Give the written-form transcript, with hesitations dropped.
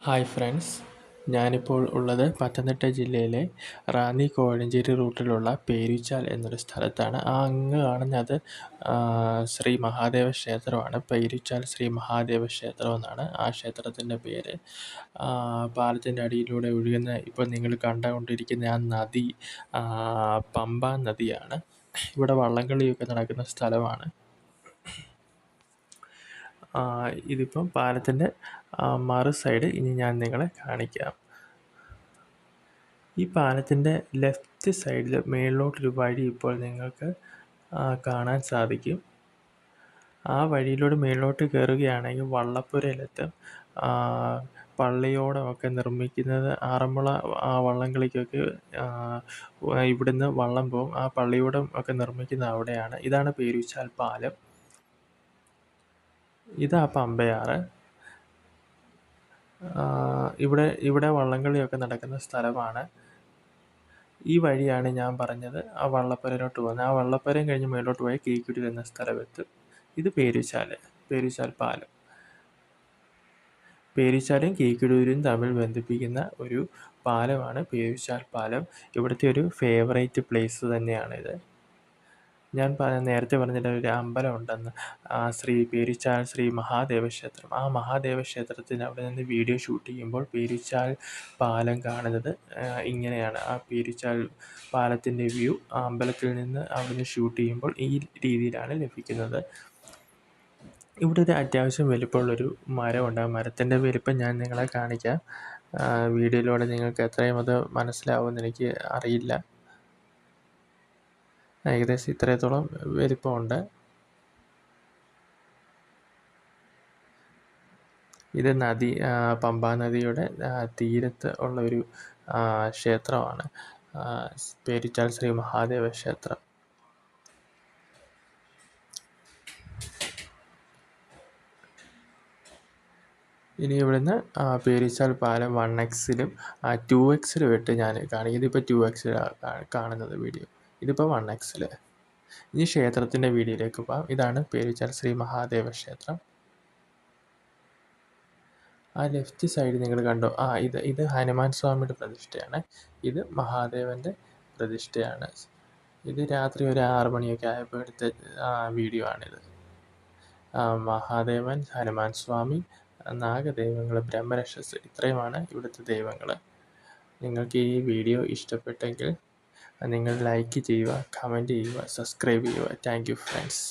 Hi friends, ഞാനിപ്പോൾ ഉള്ളത് പത്തനംതിട്ട ജില്ലയിലെ റാന്നി കോഴഞ്ചേരി റൂട്ടിലുള്ള പേരുച്ചാൽ എന്നൊരു സ്ഥലത്താണ്. അങ്ങ് കാണുന്നത് ശ്രീ മഹാദേവ ക്ഷേത്രമാണ്. പേരുച്ചാൽ ശ്രീ മഹാദേവ ക്ഷേത്രം എന്നാണ് ആ ക്ഷേത്രത്തിൻ്റെ പേര്. പാലത്തിൻ്റെ അടിയിലൂടെ ഒഴുകുന്ന ഇപ്പോൾ നിങ്ങൾ കണ്ടുകൊണ്ടിരിക്കുന്ന ആ നദി പമ്പ നദിയാണ്. ഇവിടെ വള്ളംകളിയൊക്കെ നടക്കുന്ന സ്ഥലമാണ്. ഇതിപ്പം പാലത്തിൻ്റെ മറു സൈഡ് ഇനി ഞാൻ നിങ്ങളെ കാണിക്കാം. ഈ പാലത്തിൻ്റെ ലെഫ്റ്റ് സൈഡിൽ മേളിലോട്ടൊരു വഴി ഇപ്പോൾ നിങ്ങൾക്ക് കാണാൻ സാധിക്കും. ആ വഴിയിലൂടെ മേളിലോട്ട് കയറുകയാണെങ്കിൽ വള്ളപ്പുരയിലെത്തും. പള്ളിയോടമൊക്കെ നിർമ്മിക്കുന്നത് ആറന്മുള വള്ളംകളിക്കൊക്കെ ഇവിടുന്ന് വള്ളം പോകും. ആ പള്ളിയോടം ഒക്കെ നിർമ്മിക്കുന്നത് അവിടെയാണ്. ഇതാണ് പേരുച്ചാൽ പാലം. ഇതാ പമ്പയാറ്. ഇവിടെ വള്ളംകളിയൊക്കെ നടക്കുന്ന സ്ഥലമാണ്. ഈ വഴിയാണ് ഞാൻ പറഞ്ഞത് ആ വള്ളപ്പുരയിലോട്ട് പോകുന്നത്. ആ വള്ളപ്പുരയും കഴിഞ്ഞ് മേലോട്ട് പോയി കീക്കുഴി എന്ന സ്ഥലമെത്തും. ഇത് പേരുച്ചാൽ പാലം. പേരുച്ചാലും കീക്കുഴൂരും തമ്മിൽ ബന്ധിപ്പിക്കുന്ന ഒരു പാലമാണ് പേരുച്ചാൽ പാലം. ഇവിടുത്തെ ഒരു ഫേവറേറ്റ് പ്ലേസ് തന്നെയാണിത്. ഞാൻ നേരത്തെ പറഞ്ഞിട്ട് ഒരു അമ്പലം ഉണ്ടെന്ന്, പേരുച്ചാൽ ശ്രീ മഹാദേവ ക്ഷേത്രം. ആ മഹാദേവ ക്ഷേത്രത്തിന് അവിടെ നിന്ന് വീഡിയോ ഷൂട്ട് ചെയ്യുമ്പോൾ പേരുച്ചാൽ പാലം കാണുന്നത് ഇങ്ങനെയാണ്. ആ പേരുച്ചാൽ പാലത്തിൻ്റെ വ്യൂ ആ അമ്പലത്തിൽ നിന്ന് അവിടുന്ന് ഷൂട്ട് ചെയ്യുമ്പോൾ ഈ രീതിയിലാണ് ലഭിക്കുന്നത്. ഇവിടെ ഒരു അത്യാവശ്യം വലിപ്പമുള്ളൊരു മരമുണ്ട്. ആ മരത്തിൻ്റെ വലിപ്പം ഞാൻ നിങ്ങളെ കാണിക്കാം. വീഡിയോയിലൂടെ നിങ്ങൾക്ക് എത്രയും അത് മനസ്സിലാവുമെന്ന് എനിക്ക് അറിയില്ല. ഏകദേശം ഇത്രത്തോളം വലിപ്പമുണ്ട്. ഇത് പമ്പാ നദിയുടെ തീരത്ത് ഉള്ള ഒരു ക്ഷേത്രമാണ് പേരുച്ചാൽ ശ്രീ മഹാദേവ ക്ഷേത്രം. ഇനി ഇവിടുന്ന് പേരുച്ചാൽ പാലം 1x-ലും 2x-ലും ഇട്ട് ഞാൻ കാണിക്കും. ഇതിപ്പോൾ 2x-ലാണ് കാണുന്നത് വീഡിയോ. ഇതിപ്പോൾ 1x-ൽ. ഇനി ക്ഷേത്രത്തിൻ്റെ വീഡിയോയിലേക്ക് പോകാം. ഇതാണ് പേരുച്ചാൽ ശ്രീ മഹാദേവ ക്ഷേത്രം. ആ ലെഫ്റ്റ് സൈഡ് നിങ്ങൾ കണ്ടോ? ഇത് ഹനുമാൻ സ്വാമിയുടെ പ്രതിഷ്ഠയാണ്. ഇത് മഹാദേവൻ്റെ പ്രതിഷ്ഠയാണ്. ഇത് രാത്രി ഒരു 6 മണിയൊക്കെ ആയപ്പോൾ എടുത്ത വീഡിയോ ആണിത്. മഹാദേവൻ, ഹനുമാൻ സ്വാമി, നാഗദൈവങ്ങൾ, ബ്രഹ്മരക്ഷസ്, ഇത്രയുമാണ് ഇവിടുത്തെ ദൈവങ്ങൾ. നിങ്ങൾക്ക് ഈ വീഡിയോ ഇഷ്ടപ്പെട്ടെങ്കിൽ നിങ്ങൾ ലൈക്ക് ചെയ്യുക, കമൻറ്റ് ചെയ്യുക, സബ്സ്ക്രൈബ് ചെയ്യുക. Thank you friends.